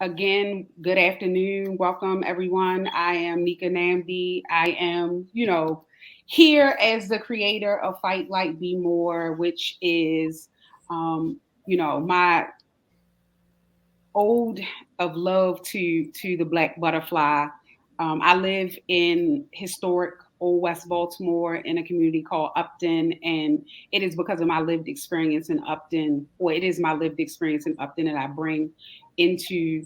Again, good afternoon. Welcome, everyone. I am Nneka Nnamdi. I am, here as the creator of Fight Like Be More, which is, my ode of love to the Black butterfly. I live in historic Old West Baltimore in a community called Upton, and it is because of my lived experience in Upton, or it is my lived experience in Upton that I bring into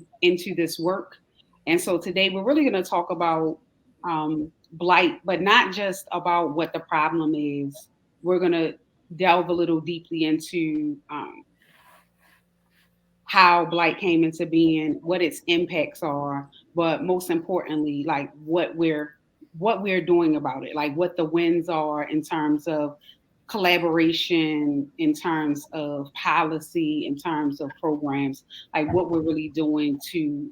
this work. And so today we're really going to talk about blight, but not just about what the problem is. We're going to delve a little deeply into how blight came into being, what its impacts are, but most importantly, like what we're doing about it, like what the wins are in terms of collaboration, in terms of policy, in terms of programs, like what we're really doing to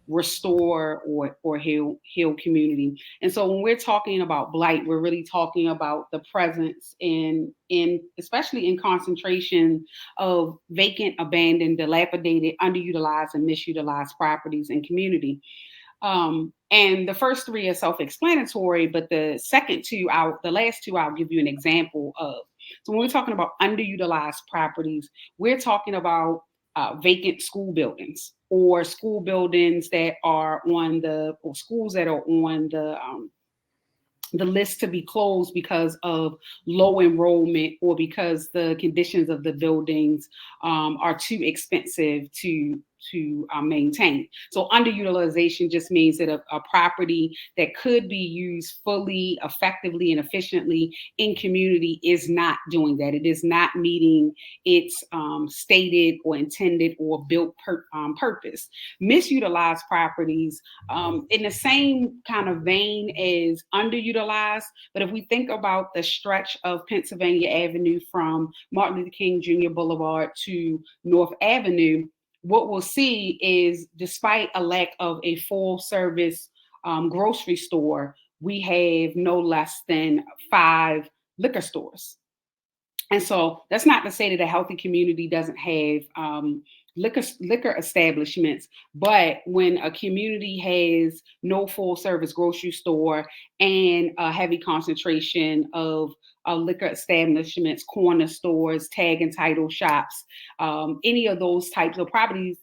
restore or heal community. And so when we're talking about blight, we're really talking about the presence in especially in concentration of vacant, abandoned, dilapidated, underutilized, and misutilized properties in community. And the first three are self-explanatory, but the last two, I'll give you an example of. So when we're talking about underutilized properties, we're talking about vacant school buildings or school buildings that are or schools that are on the list to be closed because of low enrollment or because the conditions of the buildings are too expensive to maintain. So underutilization just means that a property that could be used fully, effectively, and efficiently in community is not doing that. It is not meeting its stated or intended or built purpose. Misutilized properties, in the same kind of vein as underutilized, but if we think about the stretch of Pennsylvania Avenue from Martin Luther King Jr. Boulevard to North Avenue, what we'll see is despite a lack of a full service grocery store, we have no less than 5 liquor stores. And so that's not to say that a healthy community doesn't have liquor establishments, but when a community has no full service grocery store and a heavy concentration of liquor establishments, corner stores, tag and title shops, any of those types of properties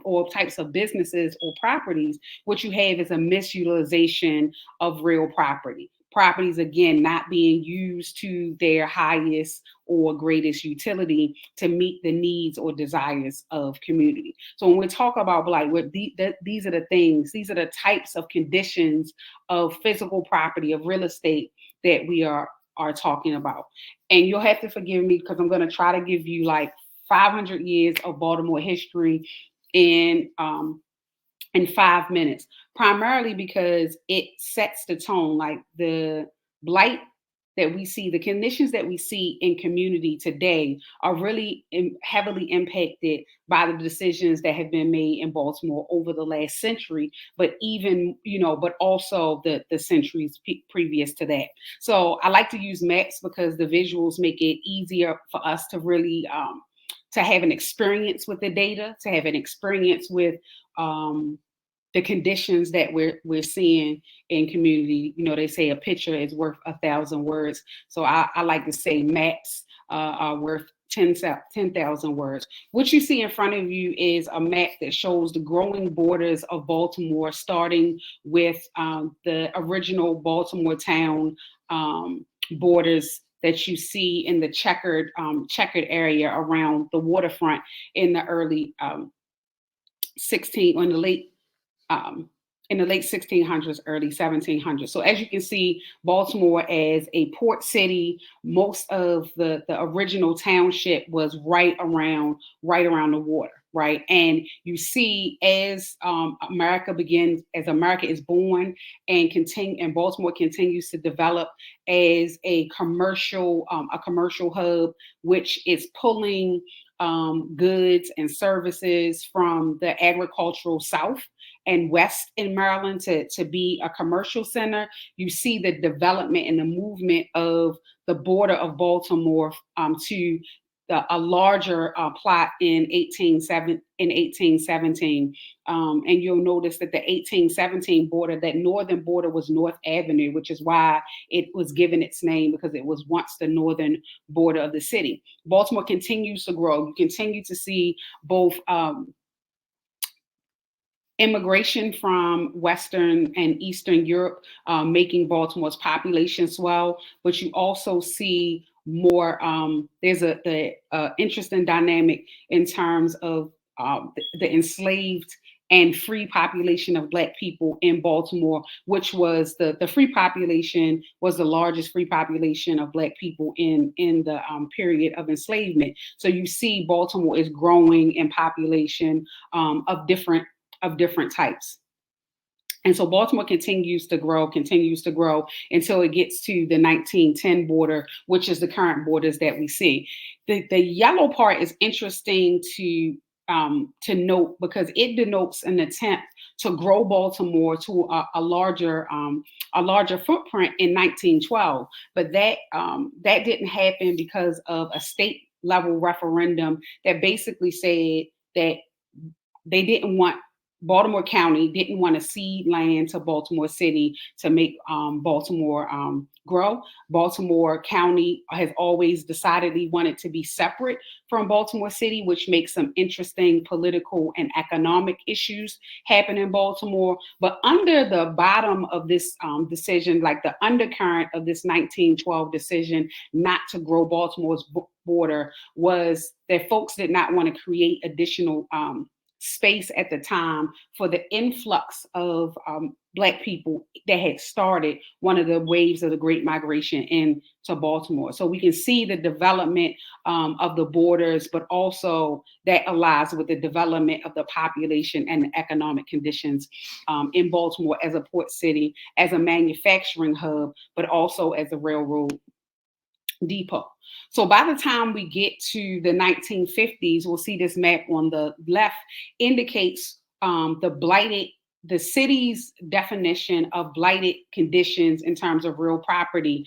or types of businesses or properties, what you have is a misutilization of real property. Properties, again, not being used to their highest or greatest utility to meet the needs or desires of community. So when we talk about blight, these are the things, these are the types of conditions of physical property, of real estate that we are talking about. And you'll have to forgive me because I'm going to try to give you like 500 years of Baltimore history in 5 minutes, primarily because it sets the tone. Like the blight that we see, the conditions that we see in community today are really heavily impacted by the decisions that have been made in Baltimore over the last century, but but also the centuries previous to that. So I like to use maps because the visuals make it easier for us to really to have an experience with the data, to have an experience with the conditions that we're seeing in community. They say a picture is worth 1,000 words. So I like to say maps are worth 10,000 words. What you see in front of you is a map that shows the growing borders of Baltimore, starting with the original Baltimore town borders that you see in the checkered area around the waterfront in the early 16 or in the late 1600s, early 1700s. So as you can see, Baltimore as a port city, most of the original township was right around the water, right? And you see as America is born and Baltimore continues to develop as a commercial hub, which is pulling goods and services from the agricultural South and West in Maryland to be a commercial center. You see the development and the movement of the border of Baltimore to a larger plot in 1817. And you'll notice that the 1817 border, that northern border, was North Avenue, which is why it was given its name, because it was once the northern border of the city. Baltimore continues to grow. You continue to see both immigration from Western and Eastern Europe, making Baltimore's population swell, but you also see more. There's the interesting dynamic in terms of the enslaved and free population of Black people in Baltimore, which was the free population was the largest free population of Black people in the period of enslavement. So you see Baltimore is growing in population of different types. And so Baltimore continues to grow until it gets to the 1910 border, which is the current borders that we see. The yellow part is interesting to note, because it denotes an attempt to grow Baltimore to a larger footprint in 1912. But that didn't happen because of a state level referendum that basically said that they didn't want Baltimore County didn't want to cede land to Baltimore City to make Baltimore grow. Baltimore County has always decidedly wanted to be separate from Baltimore City, which makes some interesting political and economic issues happen in Baltimore. But under the bottom of this decision, like the undercurrent of this 1912 decision not to grow Baltimore's border, was that folks did not want to create additional space at the time for the influx of Black people that had started one of the waves of the Great Migration into Baltimore. So we can see the development of the borders, but also that aligns with the development of the population and the economic conditions in Baltimore as a port city, as a manufacturing hub, but also as a railroad depot. So by the time we get to the 1950s, we'll see this map on the left indicates the city's definition of blighted conditions in terms of real property,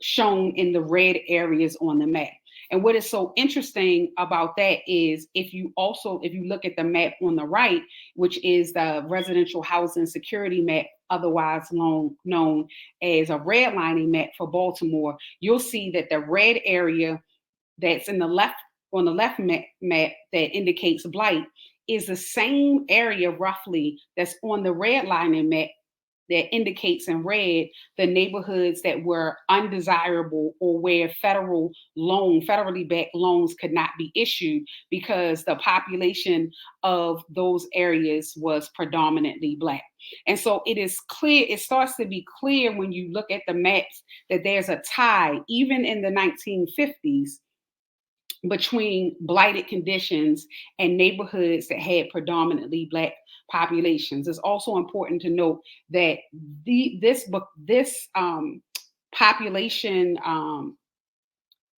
shown in the red areas on the map. And what is so interesting about that is if you look at the map on the right, which is the residential housing security map, otherwise known as a redlining map for Baltimore, you'll see that the red area that's on the left map that indicates blight is the same area roughly that's on the redlining map that indicates in red the neighborhoods that were undesirable, or where federally backed loans could not be issued because the population of those areas was predominantly Black. And so it starts to be clear when you look at the maps that there's a tie, even in the 1950s, between blighted conditions and neighborhoods that had predominantly Black populations. It's also important to note that this population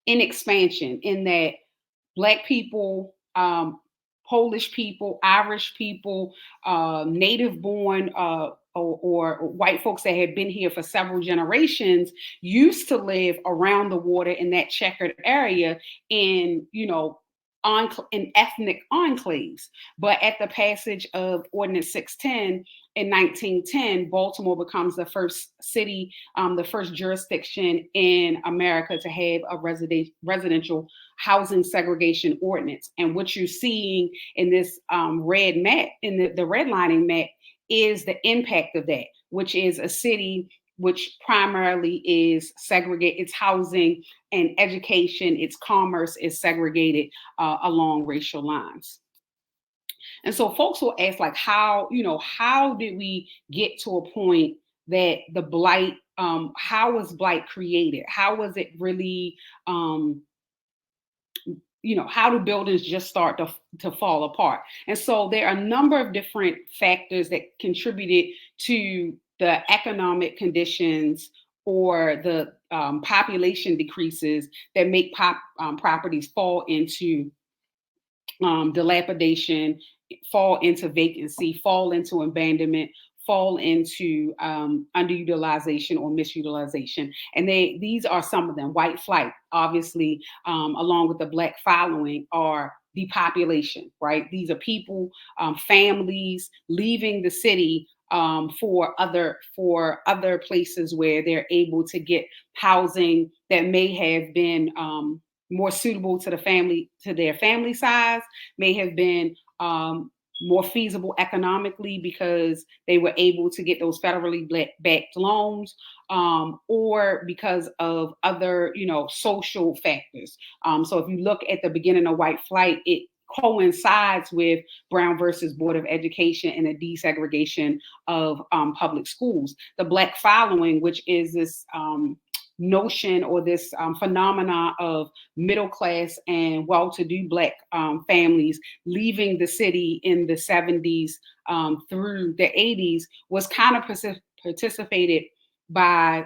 in expansion, in that Black people, Polish people, Irish people, native born or white folks that had been here for several generations used to live around the water in that checkered area in ethnic enclaves. But at the passage of Ordinance 610 in 1910, Baltimore becomes the first city, the first jurisdiction in America to have a residential housing segregation ordinance. And what you're seeing in this red map, in the redlining map, is the impact of that, which is a city which primarily is segregated. Its housing and education, its commerce is segregated along racial lines. And so folks will ask, like, how did we get to a point that the blight, how was blight created? How was it really, how do buildings just start to fall apart? And so there are a number of different factors that contributed to the economic conditions or the population decreases that make properties fall into dilapidation, fall into vacancy, fall into abandonment, fall into underutilization or misutilization. And these are some of them. White flight, obviously, along with the Black following, are depopulation, right? These are people, families leaving the city for other places where they're able to get housing that may have been more suitable to their family size, may have been more feasible economically because they were able to get those federally backed loans, or because of other, social factors. So if you look at the beginning of white flight, it coincides with Brown versus Board of Education and the desegregation of public schools. The Black following, which is this notion or this phenomena of middle class and well-to-do Black families leaving the city in the 70s through the 80s, was kind of participated by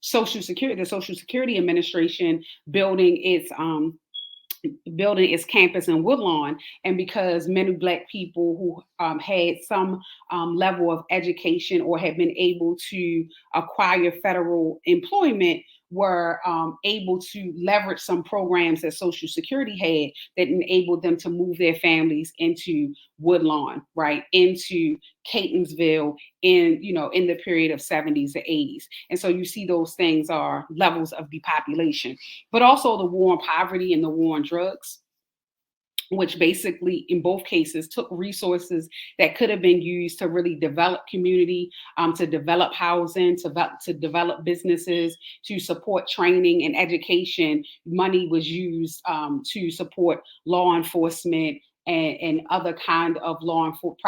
Social Security, the Social Security Administration building its campus in Woodlawn. And because many Black people who had some level of education or had been able to acquire federal employment were able to leverage some programs that Social Security had that enabled them to move their families into Woodlawn, right, into Catonsville in the period of 70s to 80s. And so you see those things are levels of depopulation, but also the war on poverty and the war on drugs, which basically in both cases took resources that could have been used to really develop community, to develop housing, to develop businesses, to support training and education. Money was used to support law enforcement and other kind of law enforcement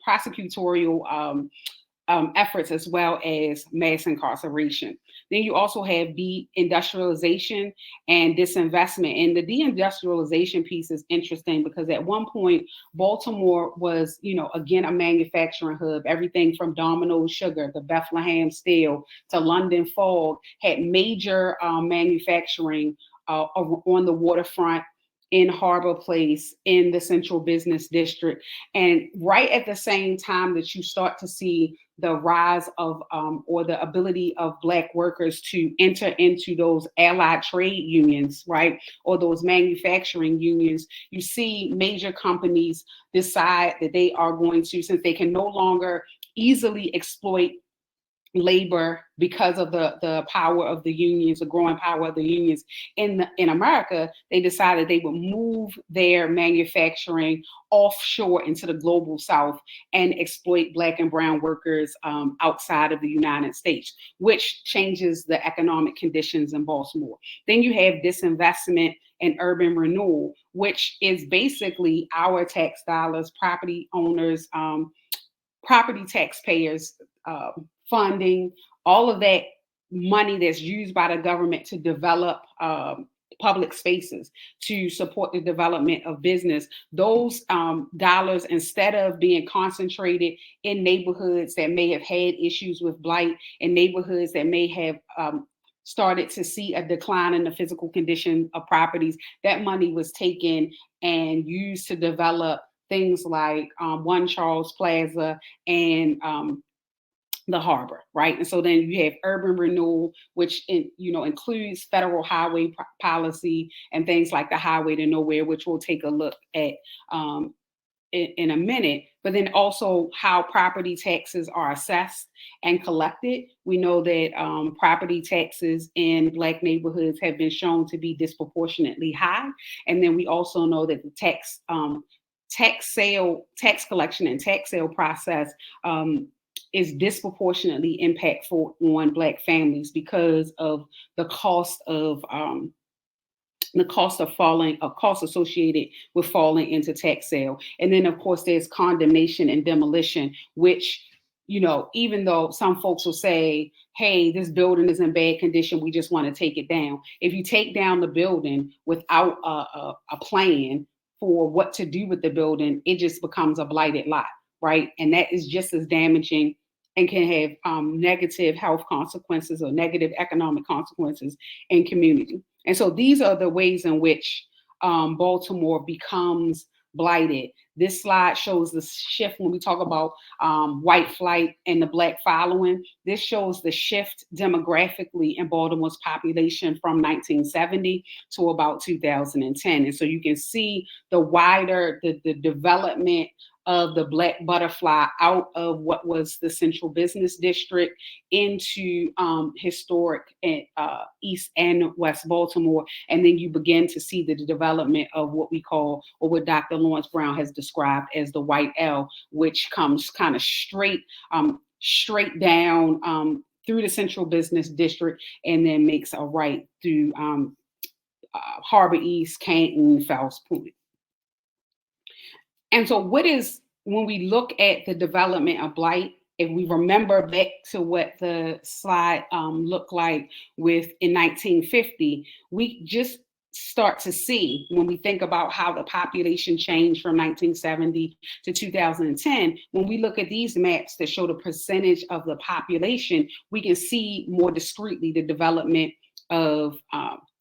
prosecutorial efforts, as well as mass incarceration. Then you also have deindustrialization and disinvestment. And the deindustrialization piece is interesting because at one point, Baltimore was, again, a manufacturing hub. Everything from Domino's Sugar, the Bethlehem Steel, to London Fog had major manufacturing on the waterfront, in Harbor Place, in the Central Business District. And right at the same time that you start to see the rise of or the ability of Black workers to enter into those allied trade unions, right, or those manufacturing unions, you see major companies decide that they are going to, since they can no longer easily exploit labor because of the power of the unions, the growing power of the unions in America, they decided they would move their manufacturing offshore into the global South and exploit Black and brown workers outside of the United States, which changes the economic conditions in Baltimore. Then you have disinvestment and urban renewal, which is basically our tax dollars, property owners, property taxpayers, funding, all of that money that's used by the government to develop public spaces, to support the development of business. Those dollars, instead of being concentrated in neighborhoods that may have had issues with blight, and neighborhoods that may have started to see a decline in the physical condition of properties, that money was taken and used to develop things like One Charles Plaza and the harbor, right? And so then you have urban renewal, which includes federal highway policy and things like the Highway to Nowhere, which we'll take a look at in a minute. But then also how property taxes are assessed and collected. We know that property taxes in Black neighborhoods have been shown to be disproportionately high. And then we also know that the tax collection and tax sale process is disproportionately impactful on Black families because of the cost associated with falling into tax sale. And then of course there's condemnation and demolition, which, even though some folks will say, hey, this building is in bad condition, we just want to take it down. If you take down the building without a plan for what to do with the building, it just becomes a blighted lot, right? And that is just as damaging and can have negative health consequences or negative economic consequences in community. And so these are the ways in which Baltimore becomes blighted. This slide shows the shift when we talk about white flight and the Black following. This shows the shift demographically in Baltimore's population from 1970 to about 2010. And so you can see the wider, the development of the Black butterfly out of what was the central business district into historic East and West Baltimore. And then you begin to see the development of what we call, or what Dr. Lawrence Brown has described as the white L, which comes kind of straight down through the central business district and then makes a right through Harbor East, Canton, Fells Point. And so when we look at the development of blight, if we remember back to what the slide looked like in 1950, we just start to see, when we think about how the population changed from 1970 to 2010, when we look at these maps that show the percentage of the population, we can see more discreetly the development of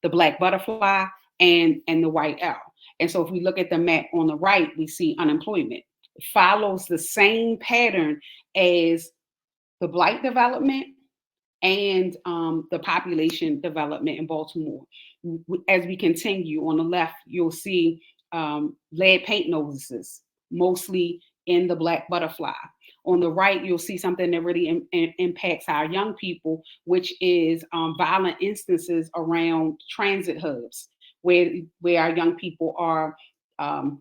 the Black butterfly and the white L. And so if we look at the map on the right, we see unemployment. It follows the same pattern as the blight development and the population development in Baltimore. As we continue on the left, you'll see lead paint notices, mostly in the Black butterfly. On the right, you'll see something that really impacts our young people, which is violent instances around transit hubs, where our young people are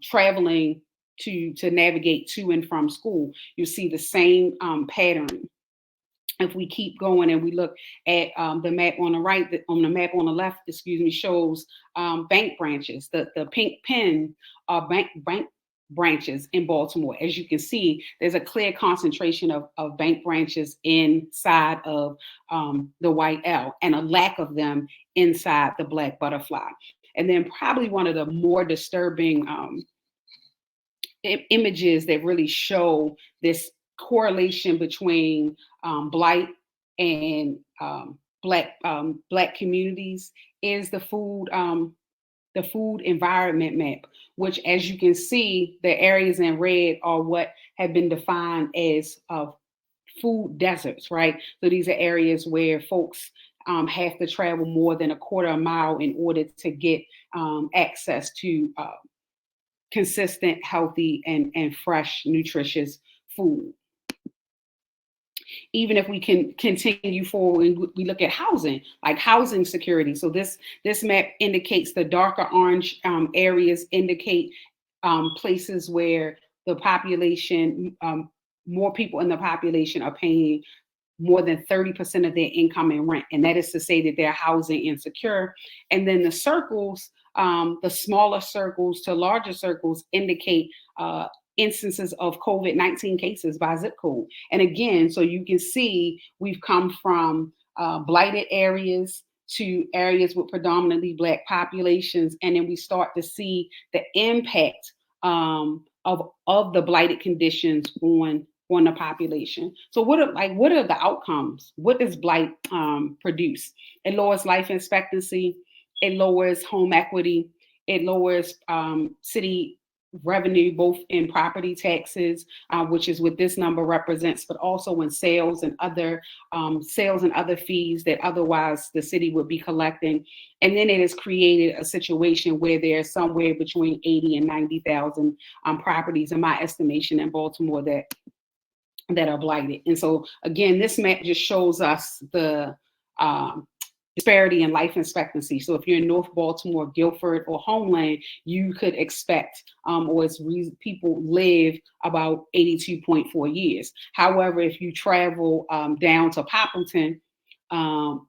traveling to navigate to and from school. You see the same pattern. If we keep going and we look at the map on the right, on the map on the left, shows bank branches. The pink pen are bank branches in Baltimore. As you can see, there's a clear concentration of bank branches inside of the white L and a lack of them inside the Black butterfly. And then probably one of the more disturbing images that really show this correlation between blight and Black communities is the food environment map, which, as you can see, the areas in red are what have been defined as food deserts, right? So these are areas where folks have to travel more than a quarter mile in order to get access to consistent, healthy, and fresh, nutritious food. Even if we can continue forward, we look at housing, like housing security. So this map indicates the darker orange areas indicate places where the population, more people in the population are paying more than 30% of their income in rent. And that is to say that they're housing insecure. And then the circles, the smaller circles to larger circles indicate instances of COVID-19 cases by zip code. And again, so you can see we've come from blighted areas to areas with predominantly Black populations. And then we start to see the impact of the blighted conditions on the population. So what are the outcomes? What does blight produce? It lowers life expectancy. It lowers home equity. It lowers city revenue, both in property taxes, which is what this number represents, but also in sales and other fees that otherwise the city would be collecting. And then it has created a situation where there's somewhere between 80 and 90,000 properties, in my estimation, in Baltimore that are blighted. And so again, this map just shows us the disparity in life expectancy. So if you're in North Baltimore, Guilford, or Homeland, you could expect, people live about 82.4 years. However, if you travel down to Poppleton and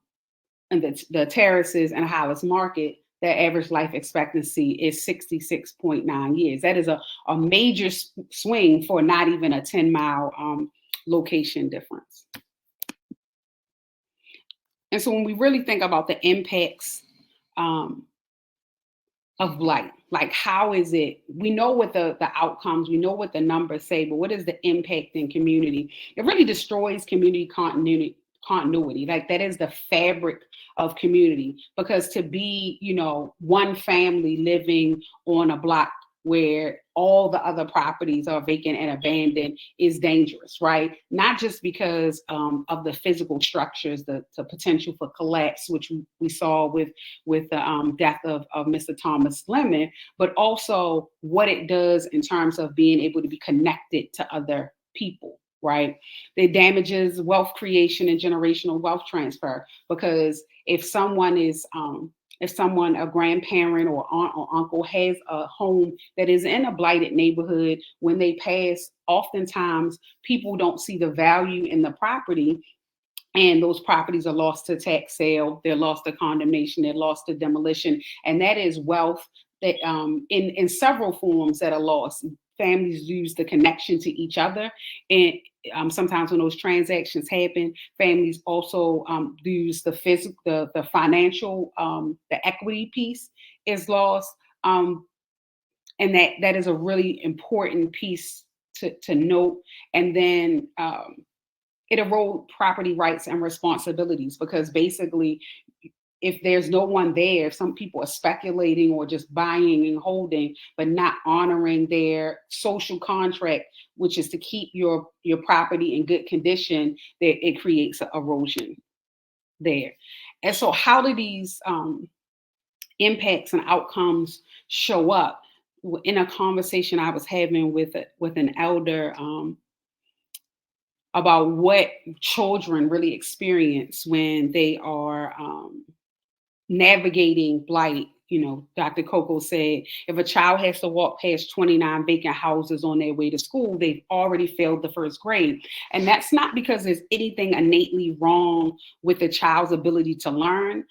the terraces and Hollis Market, their average life expectancy is 66.9 years. That is a major swing for not even a 10-mile location difference. And so when we really think about the impacts of blight, like how is it, we know what the outcomes, we know what the numbers say, but what is the impact in community? It really destroys community continuity. Like that is the fabric of community, because to be, one family living on a block where all the other properties are vacant and abandoned is dangerous, right? Not just because of the physical structures, the potential for collapse, which we saw with the death of Mr. Thomas Lemon, but also what it does in terms of being able to be connected to other people, right? It damages wealth creation and generational wealth transfer, because if someone is a grandparent or aunt or uncle has a home that is in a blighted neighborhood, when they pass, oftentimes people don't see the value in the property, and those properties are lost to tax sale, they're lost to condemnation, they're lost to demolition, and that is wealth that in several forms that are lost. Families lose the connection to each other, and sometimes when those transactions happen, families also lose the physical, the financial, the equity piece is lost, and that is a really important piece to note. And then it erodes property rights and responsibilities, because basically, if there's no one there, if some people are speculating or just buying and holding, but not honoring their social contract, which is to keep your property in good condition, that it creates erosion there. And so how do these impacts and outcomes show up? In a conversation I was having with an elder, about what children really experience when they are navigating blight. Dr. Coco said, if a child has to walk past 29 vacant houses on their way to school, they've already failed the first grade. And that's not because there's anything innately wrong with the child's ability to learn,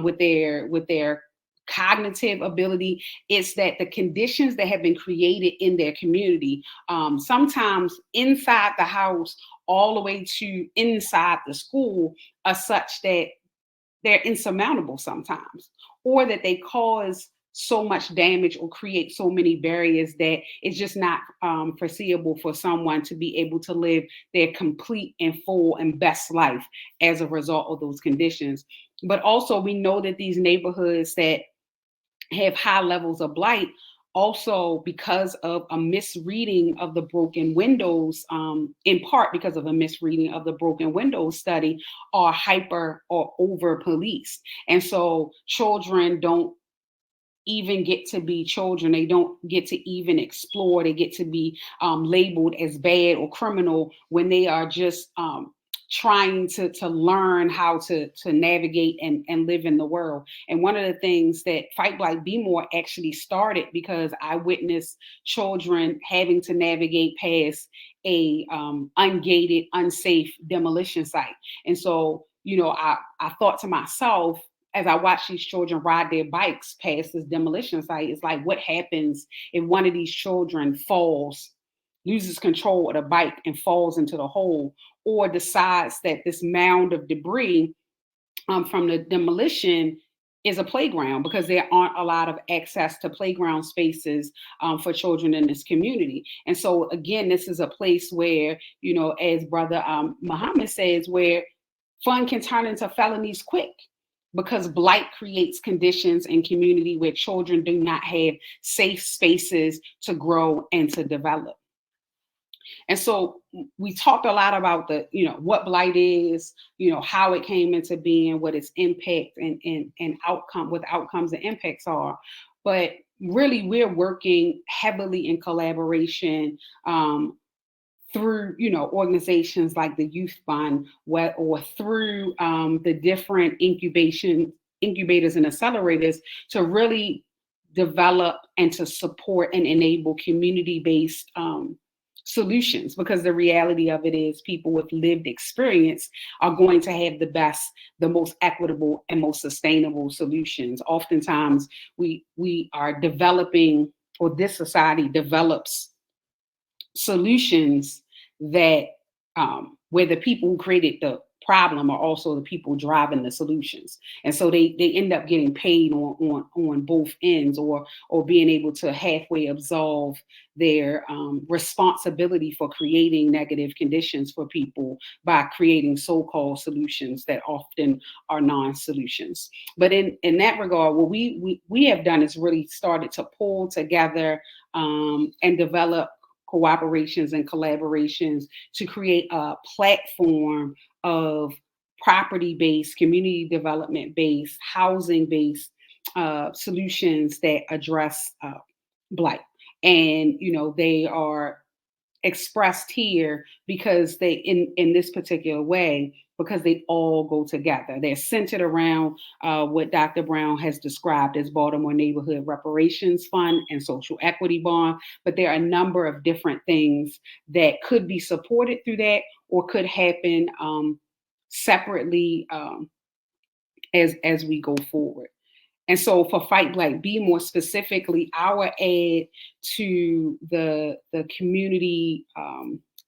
with their cognitive ability. It's that the conditions that have been created in their community, sometimes inside the house all the way to inside the school, are such that they're insurmountable sometimes, or that they cause so much damage or create so many barriers that it's just not foreseeable for someone to be able to live their complete and full and best life as a result of those conditions. But also, we know that these neighborhoods that have high levels of blight, also because of a misreading of the broken windows, in part because of a misreading of the broken windows study, are hyper or over policed. And so children don't even get to be children. They don't get to even explore. They get to be labeled as bad or criminal when they are just trying to learn how to navigate and live in the world. And one of the things that Fight Blight Be More actually started, because I witnessed children having to navigate past a ungated, unsafe demolition site. And so, I thought to myself, as I watch these children ride their bikes past this demolition site, it's like, what happens if one of these children falls, loses control of the bike and falls into the hole, or decides that this mound of debris from the demolition is a playground, because there aren't a lot of access to playground spaces for children in this community. And so again, this is a place where, as Brother Muhammad says, where fun can turn into felonies quick, because blight creates conditions in community where children do not have safe spaces to grow and to develop. And so we talked a lot about what blight is, how it came into being, what its impact and outcome, what outcomes and impacts are. But really, we're working heavily in collaboration through, organizations like the Youth Fund, or through the different incubators and accelerators, to really develop and to support and enable community-based solutions, because the reality of it is people with lived experience are going to have the best, the most equitable, and most sustainable solutions. Oftentimes we are developing, or this society develops solutions that where the people who created problem are also the people driving the solutions. And so they end up getting paid on both ends, or being able to halfway absolve their responsibility for creating negative conditions for people by creating so-called solutions that often are non-solutions. But in that regard, what we have done is really started to pull together and develop cooperations and collaborations to create a platform of property-based, community development-based, housing-based solutions that address blight. And they are expressed here because they in this particular way, because they all go together. They're centered around what Dr. Brown has described as Baltimore Neighborhood Reparations Fund and Social Equity Bond. But there are a number of different things that could be supported through that, or could happen separately as we go forward. And so for Fight Blight B, more specifically, our add to the community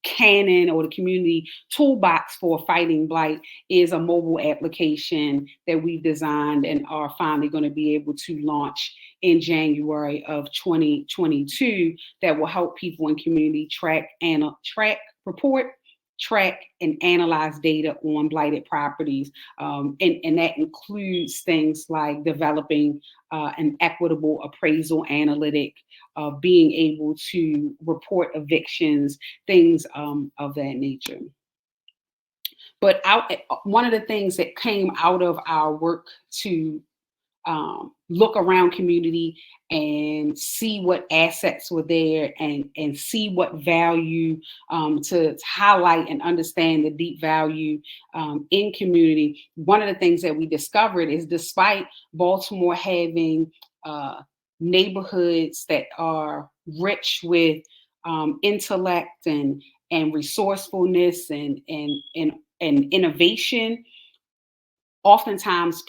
canon, or the community toolbox for fighting blight, is a mobile application that we've designed and are finally going to be able to launch in January of 2022, that will help people in community report, track, and analyze data on blighted properties. And that includes things like developing an equitable appraisal analytic, being able to report evictions, things of that nature. But one of the things that came out of our work to look around community and see what assets were there, and see what value, to highlight and understand the deep value in community. One of the things that we discovered is, despite Baltimore having neighborhoods that are rich with intellect and resourcefulness and innovation, oftentimes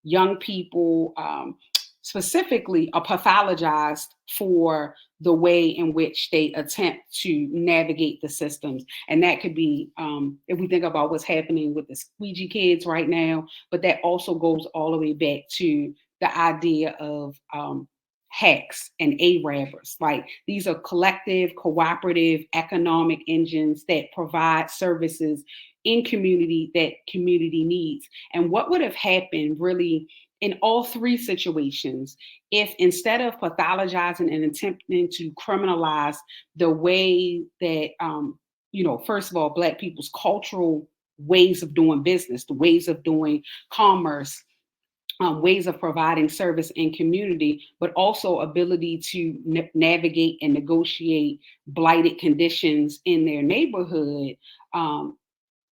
young people specifically, are pathologized for the way in which they attempt to navigate the systems. And that could be, if we think about what's happening with the squeegee kids right now, but that also goes all the way back to the idea of hacks and ARABers. Like, these are collective, cooperative, economic engines that provide services in community that community needs. And what would have happened really in all three situations if, instead of pathologizing and attempting to criminalize the way that, first of all, Black people's cultural ways of doing business, the ways of doing commerce, ways of providing service in community, but also ability to navigate and negotiate blighted conditions in their neighborhood,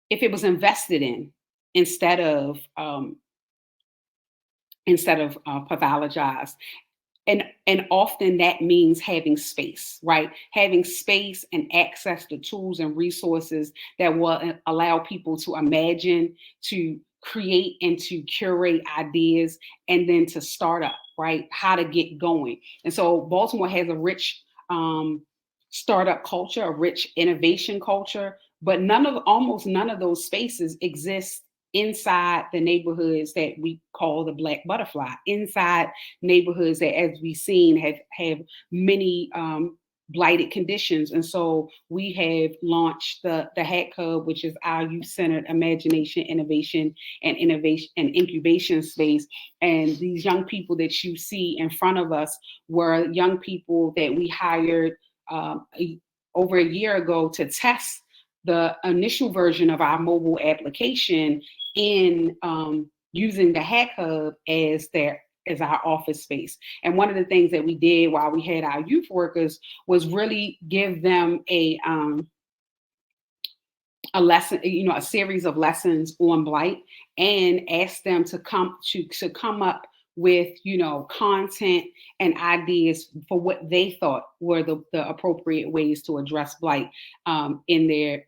if it was invested in instead of pathologized. And often that means having space, right? Having space and access to tools and resources that will allow people to imagine, to create, and to curate ideas, and then to start up, right? How to get going. And so Baltimore has a rich startup culture, a rich innovation culture, but almost none of those spaces exist inside the neighborhoods that we call the Black Butterfly, inside neighborhoods that, as we've seen, have many blighted conditions. And so we have launched the Hack Hub, which is our youth-centered imagination, innovation, and incubation space. And these young people that you see in front of us were young people that we hired over a year ago to test the initial version of our mobile application in using the Hack Hub as our office space. And one of the things that we did while we had our youth workers was really give them a lesson, a series of lessons on blight, and ask them to come up with, content and ideas for what they thought were the appropriate ways to address blight in their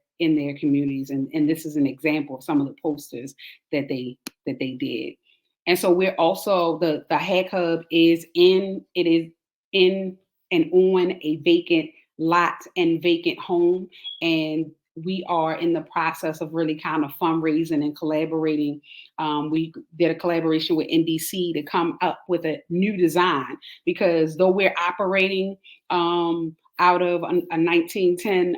communities. And this is an example of some of the posters that they did. And so we're also, the Hack Hub is in and on a vacant lot and vacant home. And we are in the process of really kind of fundraising and collaborating. We did a collaboration with NDC to come up with a new design, because though we're operating out of a 1910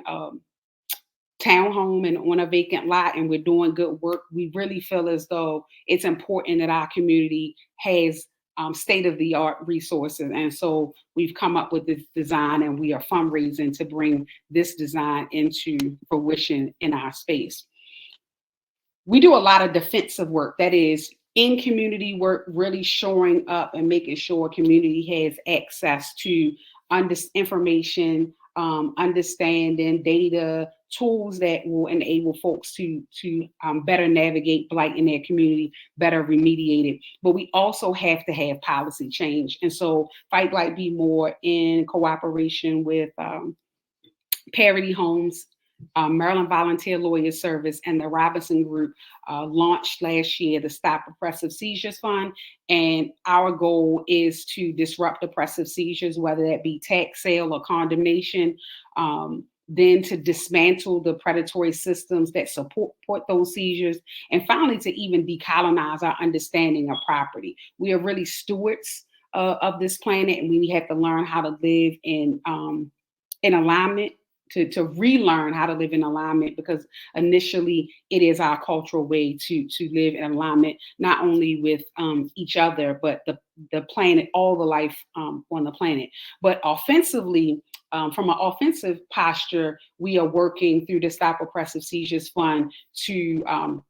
townhome and on a vacant lot, and we're doing good work, we really feel as though it's important that our community has state-of-the-art resources. And so we've come up with this design, and we are fundraising to bring this design into fruition in our space. We do a lot of defensive work, that is in community work, really showing up and making sure community has access to information, understanding, data, tools that will enable folks to better navigate blight in their community, better remediate it. But we also have to have policy change. And so Fight Blight Be More, in cooperation with Parity Homes, Maryland Volunteer Lawyers Service, and the Robinson Group, launched last year the Stop Oppressive Seizures Fund. And our goal is to disrupt oppressive seizures, whether that be tax sale or condemnation, then to dismantle the predatory systems that support those seizures, and finally to even decolonize our understanding of property. We are really stewards of this planet, and we have to learn how to live in alignment, to relearn how to live in alignment, because initially it is our cultural way to live in alignment, not only with each other, but the planet, all the life on the planet. But offensively, from an offensive posture, we are working through the Stop Oppressive Seizures Fund to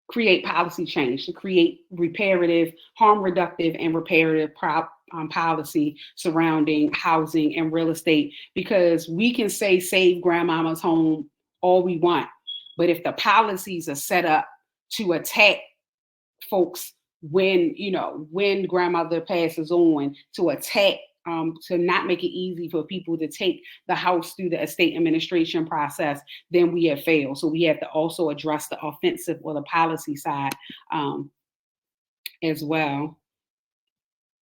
create policy change, to create reparative, harm reductive, and reparative policy surrounding housing and real estate. Because we can say save grandmama's home all we want, but if the policies are set up to attack folks when grandmother passes on, to attack, to not make it easy for people to take the house through the estate administration process, then we have failed. So we have to also address the offensive or the policy side as well.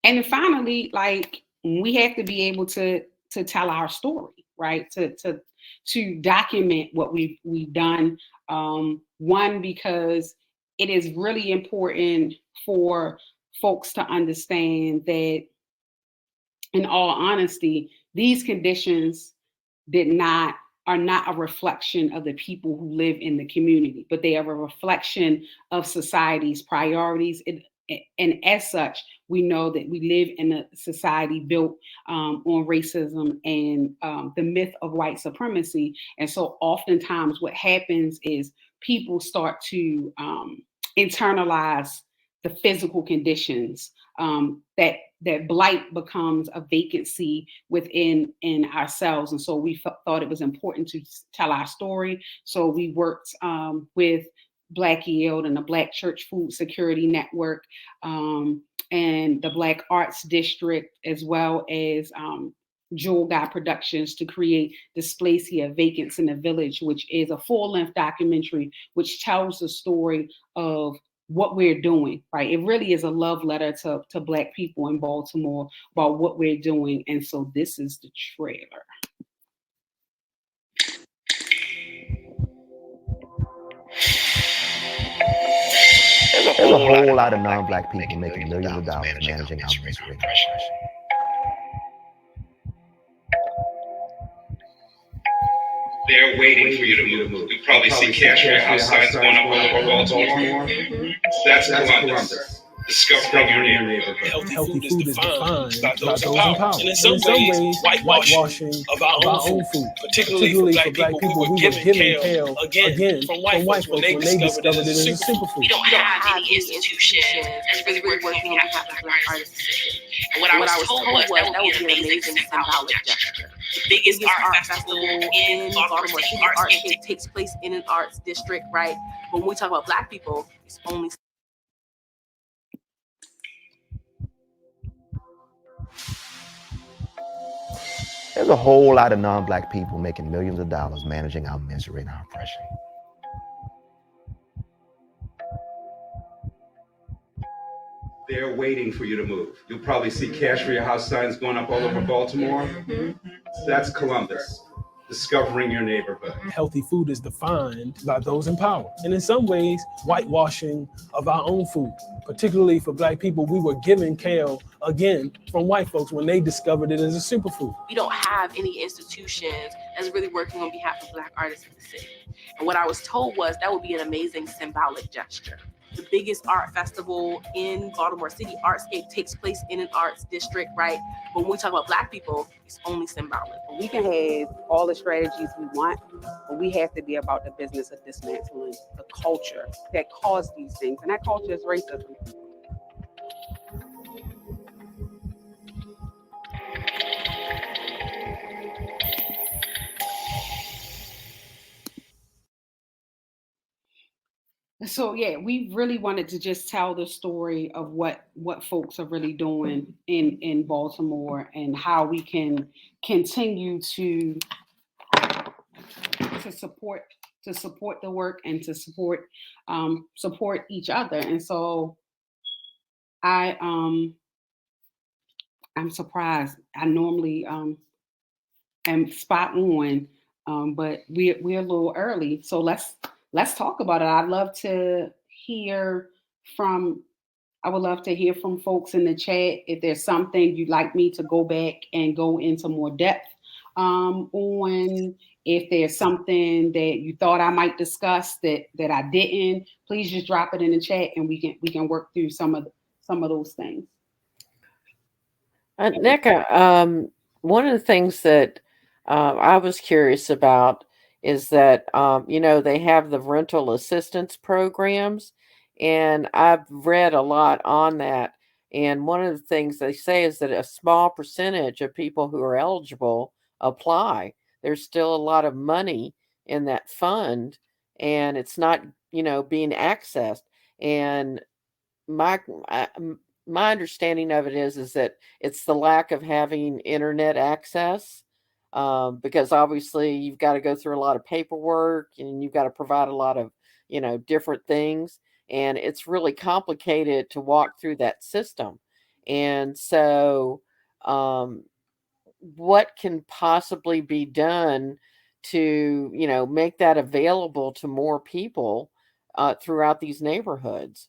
And then finally, like, we have to be able to tell our story, right? To document what we've done. One, because it is really important for folks to understand that, in all honesty, these conditions are not a reflection of the people who live in the community, but they are a reflection of society's priorities. And as such, we know that we live in a society built on racism and the myth of white supremacy. And so oftentimes what happens is people start to internalize the physical conditions, that blight becomes a vacancy within ourselves. And so we thought it was important to tell our story. So we worked with Black Yield and the Black Church Food Security Network, and the Black Arts District, as well as Jewel Guy Productions, to create Dis-placia, Vacants in the Village, which is a full-length documentary which tells the story of what we're doing, right? It really is a love letter to Black people in Baltimore about what we're doing. And so this is the trailer. There's a whole lot of non-Black people making millions of dollars managing our misery. They're waiting for you to move. You'll probably see cash for your house signs going up all over Baltimore. That's Columbus. Discovering your neighborhood. Healthy food is defined by those in power. And in some ways, whitewashing of our own food, particularly for Black people, we were given hell again from white folks when they discovered it as a superfood. We don't have any institutions that's really working on behalf of Black artists. And what I was told was that would be an amazing symbolic gesture. The biggest art festival in Baltimore City. Art takes place in an arts district, right? But when we talk about Black people, it's only... There's a whole lot of non-Black people making millions of dollars managing our misery and our oppression. They're waiting for you to move. You'll probably see cash for your house signs going up all over Baltimore. That's Columbus. discovering your neighborhood. Healthy food is defined by those in power. And in some ways, whitewashing of our own food, particularly for Black people, we were given kale, again, from white folks when they discovered it as a superfood. We don't have any institutions that's really working on behalf of Black artists in the city. And what I was told was that would be an amazing symbolic gesture. The biggest art festival in Baltimore City, Artscape, takes place in an arts district, right? But when we talk about Black people, it's only symbolic. We can have all the strategies we want, but we have to be about the business of dismantling the culture that caused these things. And that culture is racism. So yeah, we really wanted to just tell the story of what folks are really doing in Baltimore and how we can continue to support the work and to support each other. And so I'm surprised. I normally am spot on, but we're a little early. So let's talk about it. I would love to hear from folks in the chat if there's something you'd like me to go back and go into more depth on. If there's something that you thought I might discuss that I didn't, please just drop it in the chat and we can work through some of those things. Nneka, one of the things that I was curious about is that, they have the rental assistance programs, and I've read a lot on that. And one of the things they say is that a small percentage of people who are eligible apply. There's still a lot of money in that fund, and it's not, being accessed. And my understanding of it is that it's the lack of having internet access. Because obviously you've got to go through a lot of paperwork and you've got to provide a lot of, different things. And it's really complicated to walk through that system. And so what can possibly be done to, make that available to more people throughout these neighborhoods?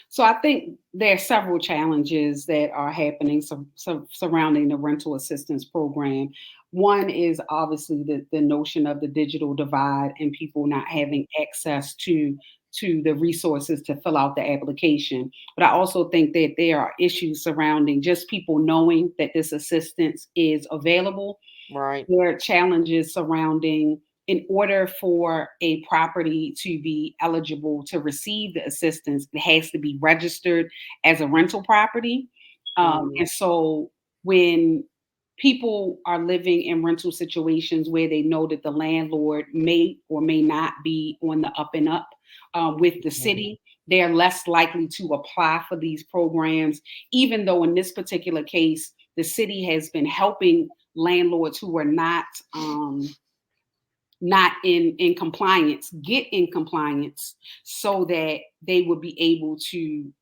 So I think there are several challenges that are happening surrounding the rental assistance program. One is obviously the notion of the digital divide and people not having access to the resources to fill out the application. But I also think that there are issues surrounding just people knowing that this assistance is available. Right. There are challenges surrounding, in order for a property to be eligible to receive the assistance, it has to be registered as a rental property. And so when people are living in rental situations where they know that the landlord may or may not be on the up and up with the city, they're less likely to apply for these programs, even though in this particular case, the city has been helping landlords who are not in compliance get in compliance so that they would be able to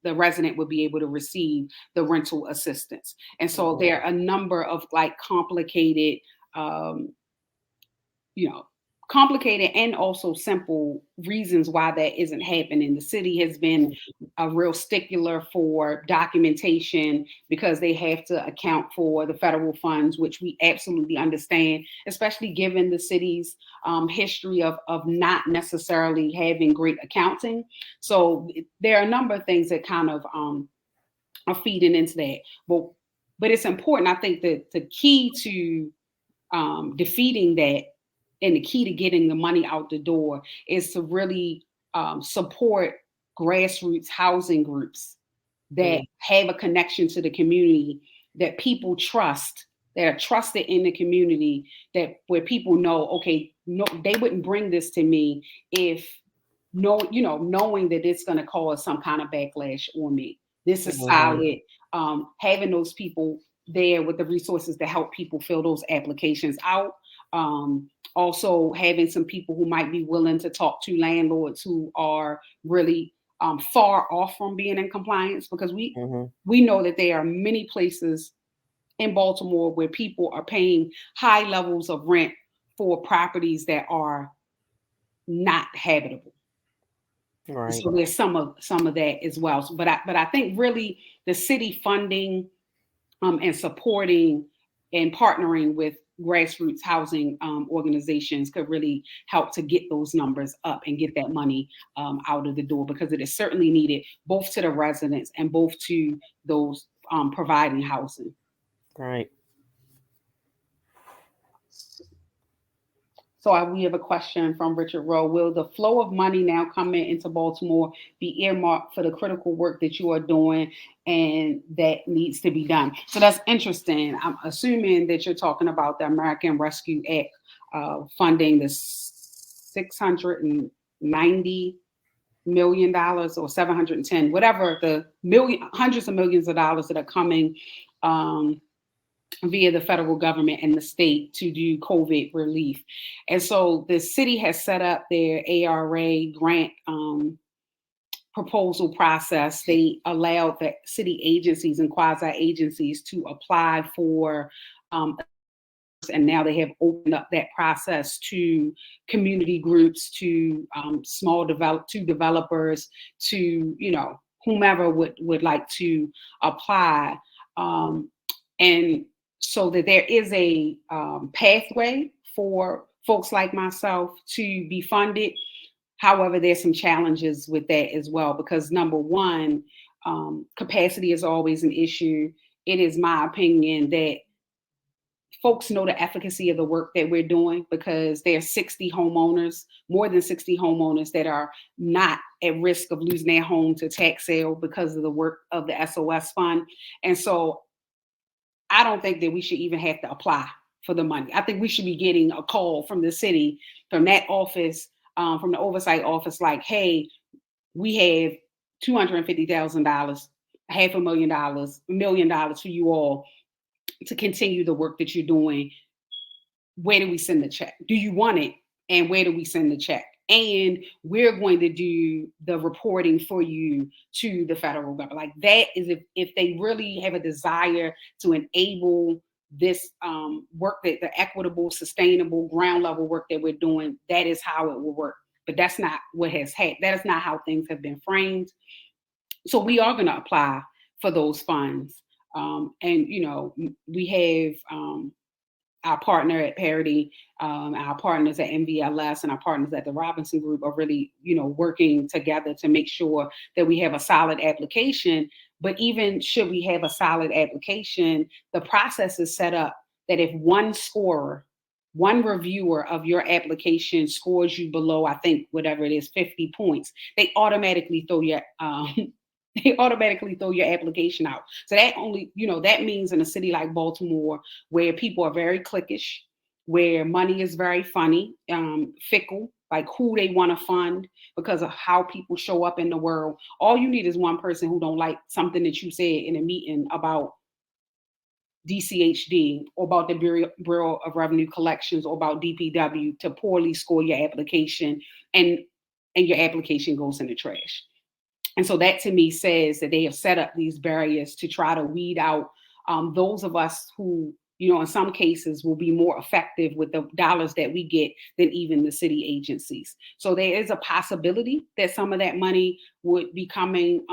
the resident would be able to receive the rental assistance. And so there are a number of complicated complicated and also simple reasons why that isn't happening. The city has been a real stickler for documentation because they have to account for the federal funds, which we absolutely understand, especially given the city's history of not necessarily having great accounting. So there are a number of things that kind of are feeding into that. But it's important, I think, that the key to defeating that and the key to getting the money out the door is to really support grassroots housing groups that have a connection to the community, that people trust, that are trusted in the community, that where people know, okay, no, they wouldn't bring this to me if knowing that it's going to cause some kind of backlash on me. This is solid. Having those people there with the resources to help people fill those applications out. Also having some people who might be willing to talk to landlords who are really far off from being in compliance, because we know that there are many places in Baltimore where people are paying high levels of rent for properties that are not habitable. Right. So there's some of that as well. But I think really the city funding and supporting and partnering with grassroots housing organizations could really help to get those numbers up and get that money out of the door, because it is certainly needed both to the residents and both to those providing housing. Right. So we have a question from Richard Rowe. Will the flow of money now coming into Baltimore be earmarked for the critical work that you are doing and that needs to be done? So that's interesting. I'm assuming that you're talking about the American Rescue Act funding the $690 million or 710, whatever, the hundreds of millions of dollars that are coming via the federal government and the state to do COVID relief. And so the city has set up their ARA grant proposal process. They allowed the city agencies and quasi agencies to apply for, and now they have opened up that process to community groups, to to developers, to whomever would like to apply. And so that there is a pathway for folks like myself to be funded. However, there's some challenges with that as well, because number one, capacity is always an issue. It is my opinion that folks know the efficacy of the work that we're doing, because there are 60 homeowners, more than 60 homeowners that are not at risk of losing their home to tax sale because of the work of the SOS fund. And so I don't think that we should even have to apply for the money. I think we should be getting a call from the city, from that office, from the oversight office, like, hey, we have $250,000, $500,000, $1 million for you all to continue the work that you're doing. Where do we send the check? Do you want it? And where do we send the check? And we're going to do the reporting for you to the federal government. Like, that is if they really have a desire to enable this work, that the equitable, sustainable, ground level work that we're doing, that is how it will work. But that's not what has happened. That is not how things have been framed. So we are going to apply for those funds. And we have our partner at Parity, our partners at MVLS, and our partners at the Robinson Group are really, working together to make sure that we have a solid application. But even should we have a solid application, the process is set up that if one scorer, one reviewer of your application scores you below, I think, whatever it is, 50 points, they automatically throw your application out. So that only, that means in a city like Baltimore, where people are very cliquish, where money is very funny, fickle, like who they want to fund because of how people show up in the world. All you need is one person who don't like something that you said in a meeting about DCHD or about the Bureau of Revenue Collections or about DPW to poorly score your application, and your application goes in the trash. And so that to me says that they have set up these barriers to try to weed out those of us who, in some cases will be more effective with the dollars that we get than even the city agencies. So there is a possibility that some of that money would be coming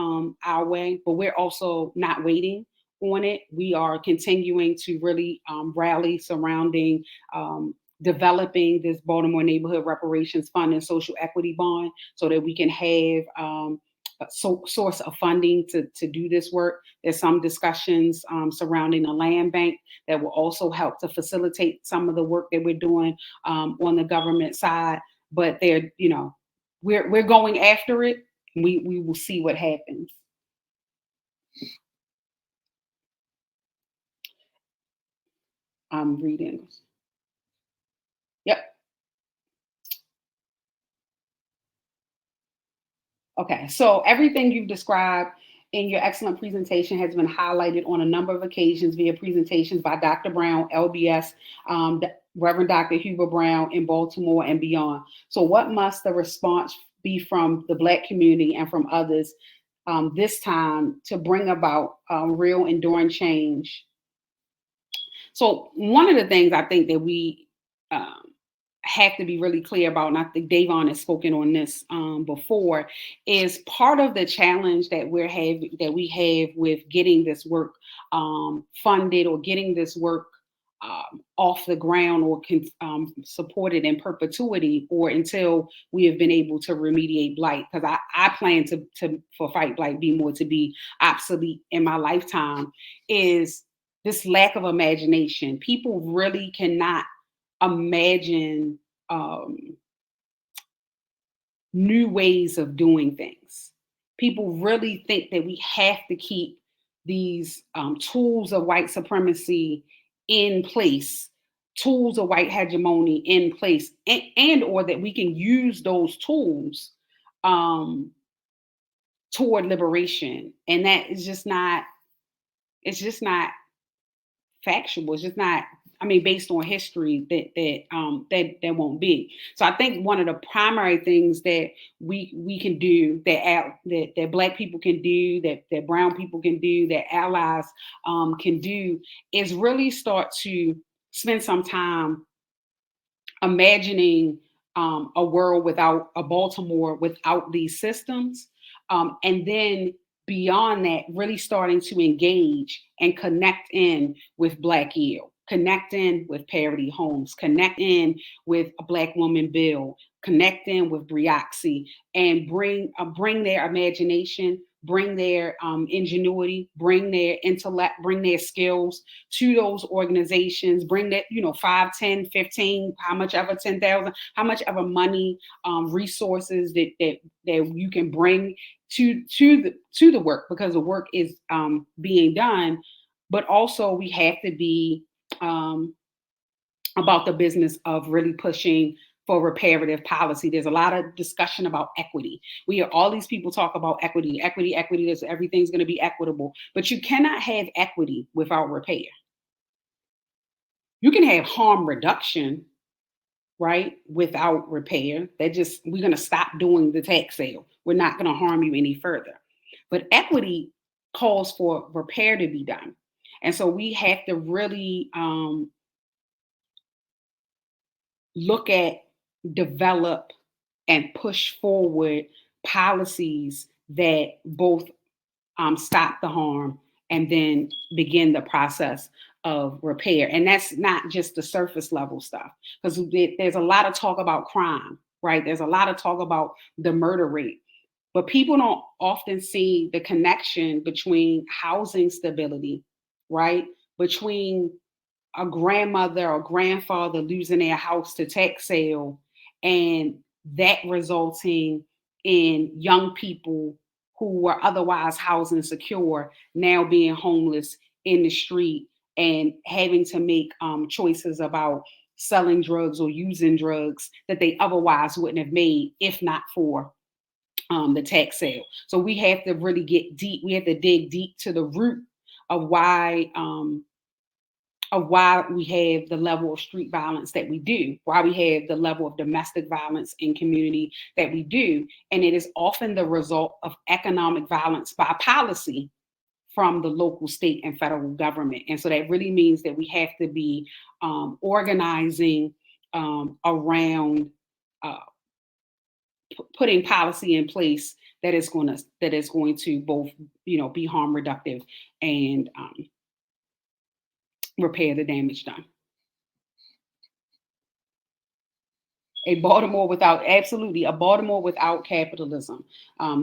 our way, but we're also not waiting on it. We are continuing to really rally surrounding developing this Baltimore Neighborhood Reparations Fund and Social Equity Bond so that we can have source of funding to do this work. There's some discussions surrounding a land bank that will also help to facilitate some of the work that we're doing on the government side. But they're, we're going after it. We will see what happens. I'm reading. Yep. Okay, so everything you've described in your excellent presentation has been highlighted on a number of occasions via presentations by Dr. Brown, LBS, Reverend Dr. Huber Brown in Baltimore and beyond. So what must the response be from the Black community and from others this time to bring about real enduring change So one of the things I think that we have to be really clear about, and I think Davon has spoken on this before, is part of the challenge that we have with getting this work funded, or getting this work off the ground, or supported in perpetuity, or until we have been able to remediate blight. Because I plan for Fight Blight Be More to be obsolete in my lifetime, is this lack of imagination. People really cannot imagine new ways of doing things. People really think that we have to keep these tools of white supremacy in place, tools of white hegemony in place, and or that we can use those tools toward liberation. And that is just not, it's just not factual. It's just not, I mean, based on history, that won't be. So I think one of the primary things that we can do, that Black people can do, that brown people can do, that allies can do, is really start to spend some time imagining a world without a Baltimore, without these systems, and then beyond that, really starting to engage and connect in with Black Yield, connect in with Parity Homes, connect in with a Black Woman Bill, connect in with Brioxy, and bring their imagination, bring their ingenuity, bring their intellect, bring their skills to those organizations, bring that, 5, 10, 15, how much ever, 10,000, how much ever money, resources that you can bring to the work, because the work is being done. But also we have to be about the business of really pushing for reparative policy. There's a lot of discussion about equity. We hear all these people talk about equity, this, everything's going to be equitable, but you cannot have equity without repair. You can have harm reduction, right, without repair. We're going to stop doing the tax sale. We're not going to harm you any further. But equity calls for repair to be done. And so we have to really look at, develop, and push forward policies that both stop the harm and then begin the process of repair. And that's not just the surface level stuff, because there's a lot of talk about crime, right? There's a lot of talk about the murder rate, but people don't often see the connection between housing stability, right? Between a grandmother or grandfather losing their house to tax sale, and that resulting in young people who were otherwise housing secure now being homeless in the street and having to make choices about selling drugs or using drugs that they otherwise wouldn't have made if not for the tax sale. So we have to really get deep. We have to dig deep to the root of why we have the level of street violence that we do, why we have the level of domestic violence in community that we do. And it is often the result of economic violence by policy from the local, state, and federal government. And so that really means that we have to be organizing around putting policy in place that is going to both, be harm reductive and repair the damage done. A Baltimore without capitalism.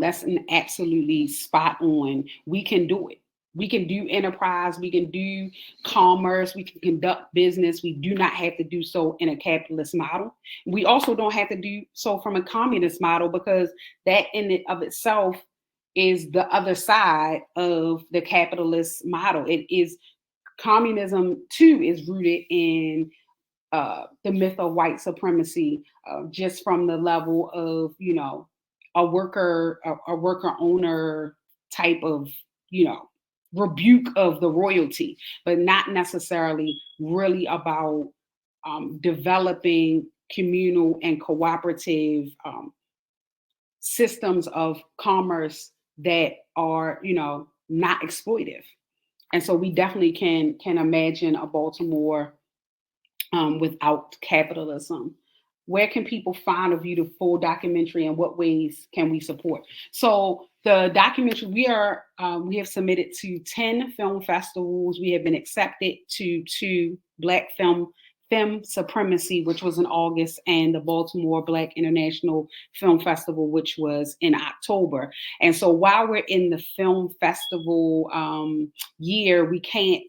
That's an absolutely spot on. We can do it. We can do enterprise, we can do commerce, we can conduct business. We do not have to do so in a capitalist model. We also don't have to do so from a communist model, because that in and of itself is the other side of the capitalist model. Communism too is rooted in the myth of white supremacy, just from the level of, a worker owner type of, rebuke of the royalty, but not necessarily really about developing communal and cooperative systems of commerce that are, not exploitive. And so we definitely can imagine a Baltimore without capitalism. Where can people find or view the full documentary, and what ways can we support? So the documentary, we have submitted to 10 film festivals. We have been accepted to 2 Black Film Supremacy, which was in August, and the Baltimore Black International Film Festival, which was in October. And so while we're in the film festival year, we can't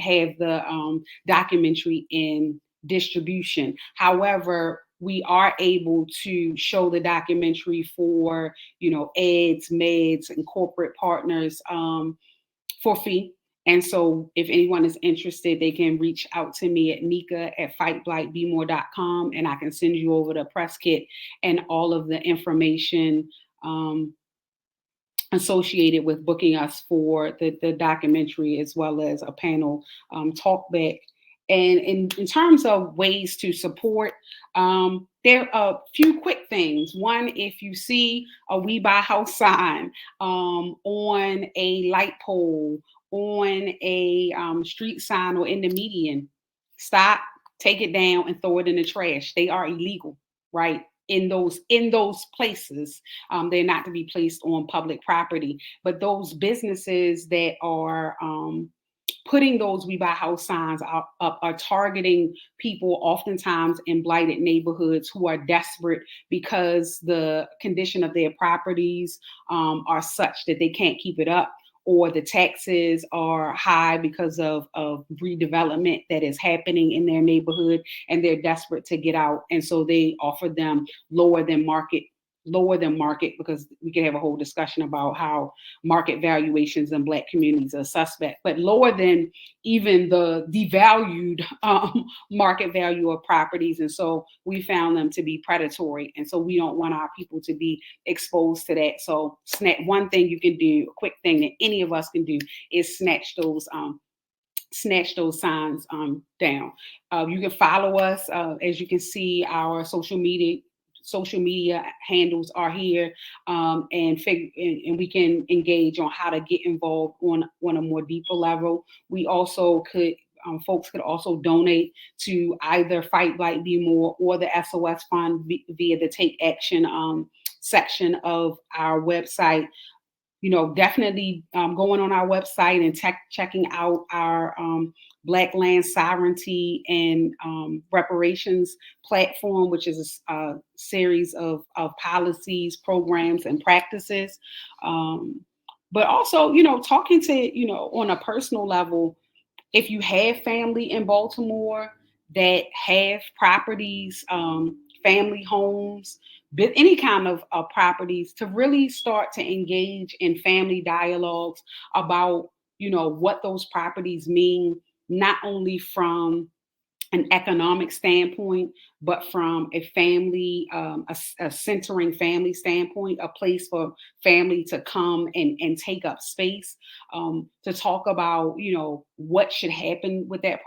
have the documentary in distribution. However, we are able to show the documentary for, ads, meds, and corporate partners for fee. And so if anyone is interested, they can reach out to me at Nneka at fightblightbemore.com, and I can send you over the press kit and all of the information associated with booking us for the documentary, as well as a panel talk back. And in terms of ways to support, there are a few quick things. One, if you see a We Buy House sign on a light pole, on a street sign, or in the median, stop, take it down, and throw it in the trash. They are illegal, right? In those places, they're not to be placed on public property. But those businesses that are putting those We Buy House signs up are targeting people oftentimes in blighted neighborhoods who are desperate because the condition of their properties are such that they can't keep it up, or the taxes are high because of redevelopment that is happening in their neighborhood, and they're desperate to get out. And so they offer them lower than market, because we could have a whole discussion about how market valuations in Black communities are suspect, but lower than even the devalued market value of properties. And so we found them to be predatory. And so we don't want our people to be exposed to that. So one thing you can do, a quick thing that any of us can do, is snatch those signs down. You can follow us. As you can see, our social media handles are here, and we can engage on how to get involved on a more deeper level. We also could, folks could also donate to either Fight Blight Be More or the SOS Fund via the Take Action section of our website. Definitely going on our website and checking out our Black Land Sovereignty and Reparations platform, which is a series of policies, programs, and practices. But also, talking to, on a personal level, if you have family in Baltimore that have properties, family homes, any kind of properties, to really start to engage in family dialogues about, what those properties mean, not only from an economic standpoint, but from a family, a centering family standpoint, a place for family to come and take up space, to talk about, what should happen with that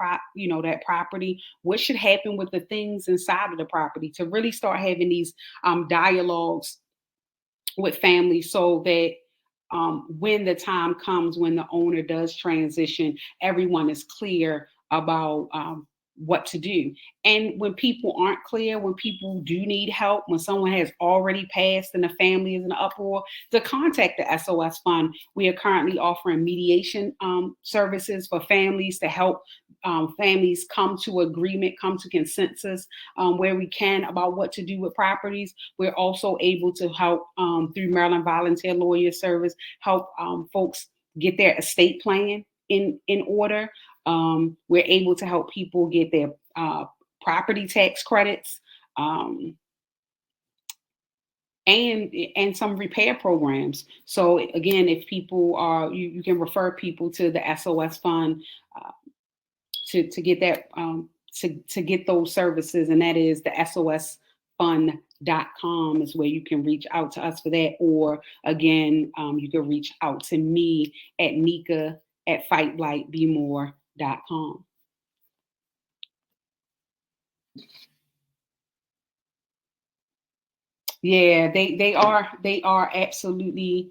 property, what should happen with the things inside of the property, to really start having these dialogues with families, so that when the time comes, when the owner does transition, everyone is clear about what to do. And when people aren't clear, when people do need help, when someone has already passed and the family is in an uproar, to contact the SOS Fund. We are currently offering mediation services for families to help families come to agreement, come to consensus where we can about what to do with properties. We're also able to help through Maryland Volunteer Lawyer Service, help folks get their estate plan in order. We're able to help people get their property tax credits, and some repair programs. So again, if people are, you can refer people to the SOS Fund to get that to get those services, and that is the SOSfund.com is where you can reach out to us for that. Or again, you can reach out to me at Nneka at fightblightbemore.com. Yeah, they are absolutely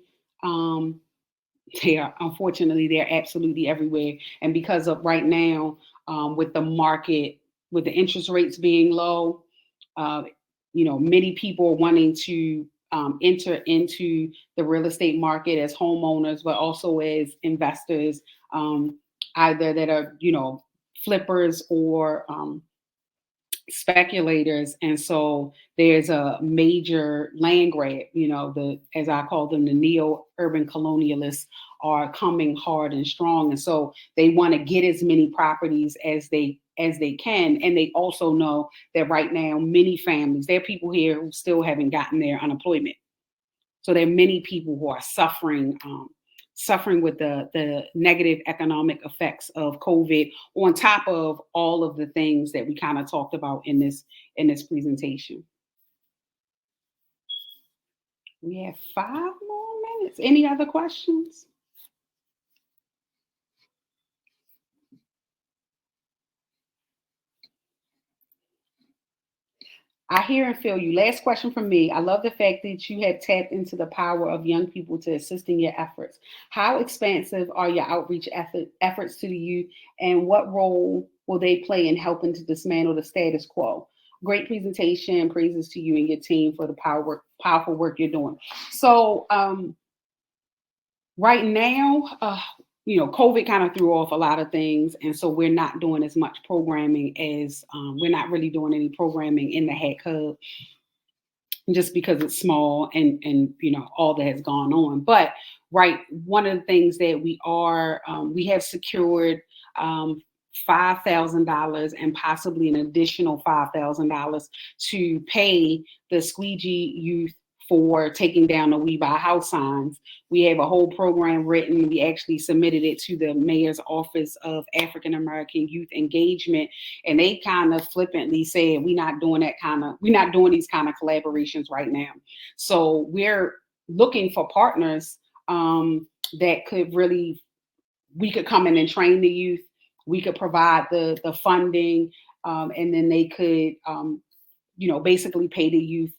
Unfortunately, they're absolutely everywhere. And because of right now, with the market, with the interest rates being low, uh, many people are wanting to enter into the real estate market as homeowners, but also as investors, either that are, flippers or speculators. And so there's a major land grab. The, as I call them, the neo urban colonialists are coming hard and strong, and so they want to get as many properties as they can. And they also know that right now many families, there are people here who still haven't gotten their unemployment. So there are many people who are suffering with the negative economic effects of COVID, on top of all of the things that we kind of talked about in this presentation. We have 5 more minutes. Any other questions? I hear and feel you. Last question from me. I love the fact that you have tapped into the power of young people to assist in your efforts. How expansive are your outreach efforts to the youth, and what role will they play in helping to dismantle the status quo? Great presentation. Praises to you and your team for the powerful work you're doing. So right now, COVID kind of threw off a lot of things. And so we're not doing as much programming as, we're not really doing any programming in the Hack Hub, just because it's small and all that has gone on. But one of the things that we have secured $5,000 and possibly an additional $5,000 to pay the squeegee youth for taking down the We Buy House signs. We have a whole program written. We actually submitted it to the Mayor's Office of African American Youth Engagement, and they kind of flippantly said, we're not doing these kind of collaborations right now. So we're looking for partners that could really, we could come in and train the youth. We could provide the funding, and then they could, basically pay the youth,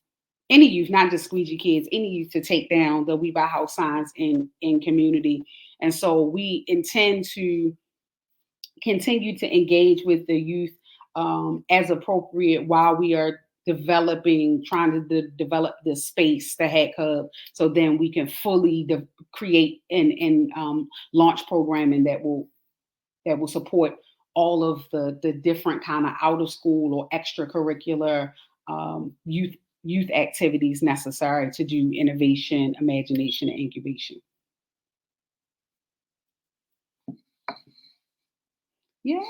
any youth, not just squeegee kids, any youth, to take down the We Buy House signs in community. And so we intend to continue to engage with the youth as appropriate while we are trying to develop this space, the Hack Hub, so then we can fully create and launch programming that will support all of the different kind of out of school or extracurricular youth activities necessary to do innovation, imagination, and incubation. Yeah.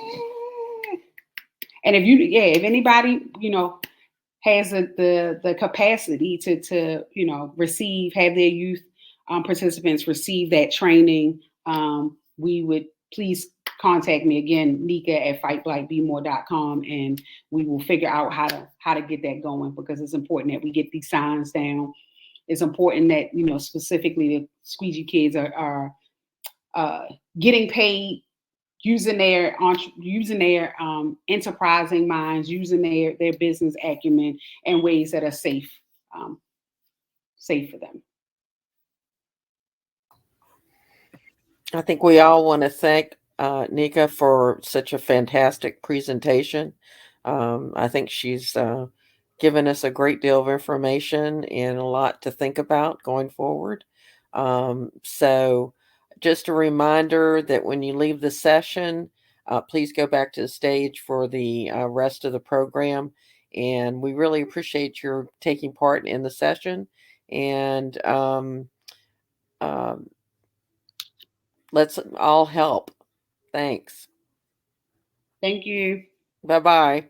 And if anybody, has the capacity to have their youth participants receive that training, we would please contact me again, Nneka at fightblightbemore.com, and we will figure out how to get that going, because it's important that we get these signs down. It's important that, specifically the squeegee kids are getting paid, using their enterprising minds, using their business acumen in ways that are safe for them. I think we all want to thank Nneka for such a fantastic presentation. I think she's given us a great deal of information and a lot to think about going forward. So just a reminder that when you leave the session, please go back to the stage for the rest of the program. And we really appreciate your taking part in the session. And let's all help. Thanks. Thank you. Bye-bye.